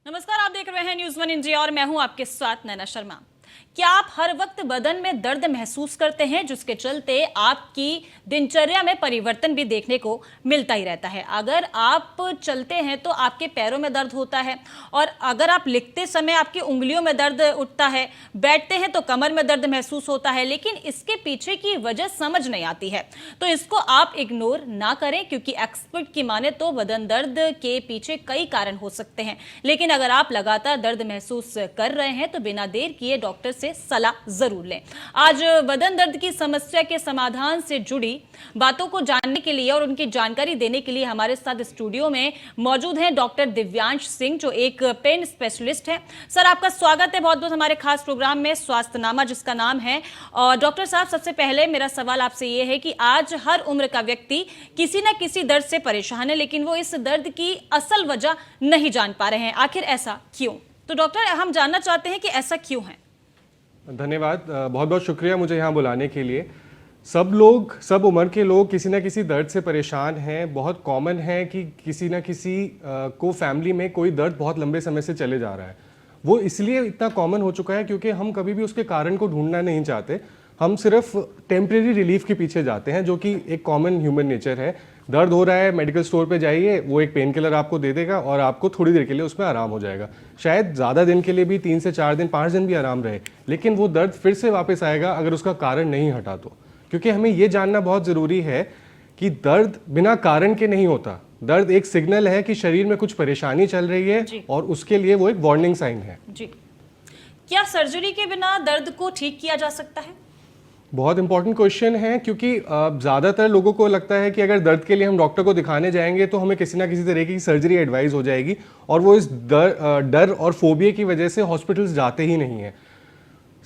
नमस्कार, आप देख रहे हैं न्यूज़ 1 इंडिया और मैं हूं आपके साथ नैना शर्मा। क्या आप हर वक्त बदन में दर्द महसूस करते हैं जिसके चलते आपकी दिनचर्या में परिवर्तन भी देखने को मिलता ही रहता है? अगर आप चलते हैं तो आपके पैरों में दर्द होता है, और अगर आप लिखते समय आपकी उंगलियों में दर्द उठता है, बैठते हैं तो कमर में दर्द महसूस होता है, लेकिन इसके पीछे की वजह समझ नहीं आती है। तो इसको आप इग्नोर ना करें, क्योंकि एक्सपर्ट की माने तो बदन दर्द के पीछे कई कारण हो सकते हैं। लेकिन अगर आप लगातार दर्द महसूस कर रहे हैं तो बिना देर किए डॉक्टर से सलाह जरूर लें। आज बदन दर्द की समस्या के समाधान से जुड़ी बातों को जानने के लिए और उनकी जानकारी देने के लिए हमारे साथ स्टूडियो में मौजूद हैं डॉक्टर दिव्यांश सिंह, जो एक पेन स्पेशलिस्ट है। सर, आपका स्वागत है बहुत बहुत हमारे खास प्रोग्राम में स्वास्थ्यनामा, जिसका नाम है। और डॉक्टर साहब, सबसे पहले मेरा सवाल आपसे यह है कि आज हर उम्र का व्यक्ति किसी न किसी दर्द से परेशान है, लेकिन वो इस दर्द की असल वजह नहीं जान पा रहे हैं। आखिर ऐसा क्यों? तो डॉक्टर, हम जानना चाहते हैं कि ऐसा क्यों है। धन्यवाद, बहुत बहुत शुक्रिया मुझे यहाँ बुलाने के लिए। सब उम्र के लोग किसी न किसी दर्द से परेशान हैं। बहुत कॉमन है कि किसी न किसी को फैमिली में कोई दर्द बहुत लंबे समय से चले जा रहा है। वो इसलिए इतना कॉमन हो चुका है क्योंकि हम कभी भी उसके कारण को ढूंढना नहीं चाहते। हम सिर्फ टेम्परेरी रिलीफ के पीछे जाते हैं, जो कि एक कॉमन ह्यूमन नेचर है। दर्द हो रहा है, मेडिकल स्टोर पे जाइए, वो एक पेन किलर आपको दे देगा और आपको थोड़ी देर के लिए उसमें आराम हो जाएगा। शायद ज़्यादा दिन के लिए भी 3 से 4 दिन 5 दिन भी आराम रहे, लेकिन वो दर्द फिर से वापस आएगा अगर उसका कारण नहीं हटा तो। क्योंकि हमें ये जानना बहुत ज़रूरी है कि दर्द बिना कारण के नहीं होता। दर्द एक सिग्नल है कि शरीर में कुछ परेशानी चल रही है और उसके लिए वो एक वार्निंग साइन है। जी, क्या सर्जरी के बिना दर्द को ठीक किया जा सकता है? बहुत इंपॉर्टेंट क्वेश्चन है, क्योंकि ज़्यादातर लोगों को लगता है कि अगर दर्द के लिए हम डॉक्टर को दिखाने जाएंगे तो हमें किसी ना किसी तरह की सर्जरी एडवाइस हो जाएगी, और वो इस डर और फोबिया की वजह से हॉस्पिटल्स जाते ही नहीं हैं।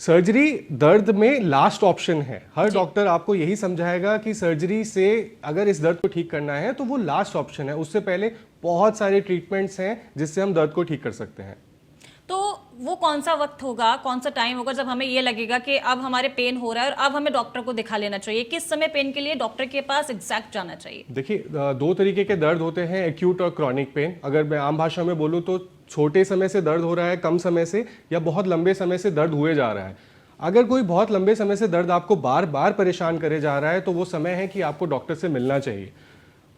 सर्जरी दर्द में लास्ट ऑप्शन है। हर डॉक्टर आपको यही समझाएगा कि सर्जरी से अगर इस दर्द को ठीक करना है तो वो लास्ट ऑप्शन है। उससे पहले बहुत सारे ट्रीटमेंट्स हैं जिससे हम दर्द को ठीक कर सकते हैं। तो वो कौन सा वक्त होगा, कौन सा टाइम होगा जब हमें ये लगेगा कि अब हमारे पेन हो रहा है और अब हमें डॉक्टर को दिखा लेना चाहिए? किस समय पेन के लिए डॉक्टर के पास एग्जैक्ट जाना चाहिए? देखिए, 2 तरीके के दर्द होते हैं, एक्यूट और क्रॉनिक पेन। अगर मैं आम भाषा में बोलूँ तो छोटे समय से दर्द हो रहा है, कम समय से, या बहुत लंबे समय से दर्द हुए जा रहा है। अगर कोई बहुत लंबे समय से दर्द आपको बार बार परेशान करे जा रहा है तो वो समय है कि आपको डॉक्टर से मिलना चाहिए।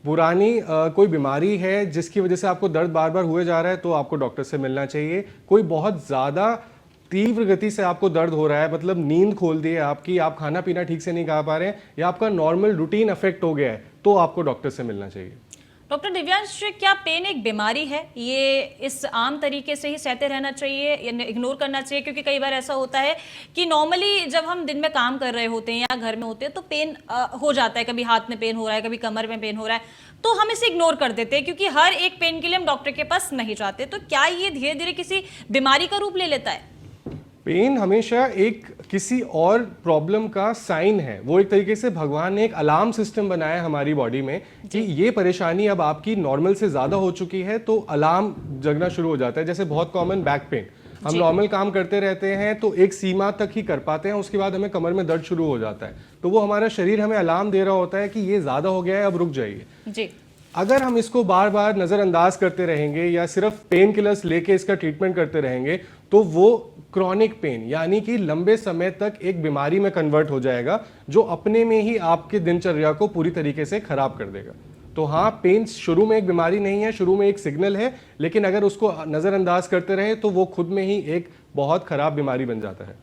पुरानी कोई बीमारी है जिसकी वजह से आपको दर्द बार बार हुए जा रहा है तो आपको डॉक्टर से मिलना चाहिए। कोई बहुत ज़्यादा तीव्र गति से आपको दर्द हो रहा है, मतलब नींद खोल दी है आपकी, आप खाना पीना ठीक से नहीं खा पा रहे हैं, या आपका नॉर्मल रूटीन अफेक्ट हो गया है, तो आपको डॉक्टर से मिलना चाहिए। डॉक्टर दिव्यांश, क्या पेन एक बीमारी है? ये इस आम तरीके से ही सहते रहना चाहिए या इग्नोर करना चाहिए? क्योंकि कई बार ऐसा होता है कि नॉर्मली जब हम दिन में काम कर रहे होते हैं या घर में होते हैं तो पेन हो जाता है, कभी हाथ में पेन हो रहा है, कभी कमर में पेन हो रहा है, तो हम इसे इग्नोर कर देते हैं क्योंकि हर एक पेन के लिए हम डॉक्टर के पास नहीं जाते। तो क्या ये धीरे धीरे किसी बीमारी का रूप ले लेता है? पेन हमेशा एक किसी और प्रॉब्लम का साइन है। वो एक तरीके से भगवान ने एक अलार्म सिस्टम बनाया है हमारी बॉडी में कि ये परेशानी अब आपकी नॉर्मल से ज़्यादा हो चुकी है, तो अलार्म जगना शुरू हो जाता है। जैसे बहुत कॉमन बैक पेन, हम नॉर्मल काम करते रहते हैं तो एक सीमा तक ही कर पाते हैं, उसके बाद हमें कमर में दर्द शुरू हो जाता है, तो वो हमारा शरीर हमें अलार्म दे रहा होता है कि ये ज़्यादा हो गया है, अब रुक जाइए। जी। अगर हम इसको बार बार नज़रअंदाज करते रहेंगे या सिर्फ पेन किलर्स लेके इसका ट्रीटमेंट करते रहेंगे तो वो क्रॉनिक पेन, यानी कि लंबे समय तक एक बीमारी में कन्वर्ट हो जाएगा, जो अपने में ही आपके दिनचर्या को पूरी तरीके से खराब कर देगा। तो हाँ, पेन शुरू में एक बीमारी नहीं है, शुरू में एक सिग्नल है, लेकिन अगर उसको नज़रअंदाज करते रहे तो वो खुद में ही एक बहुत खराब बीमारी बन जाता है।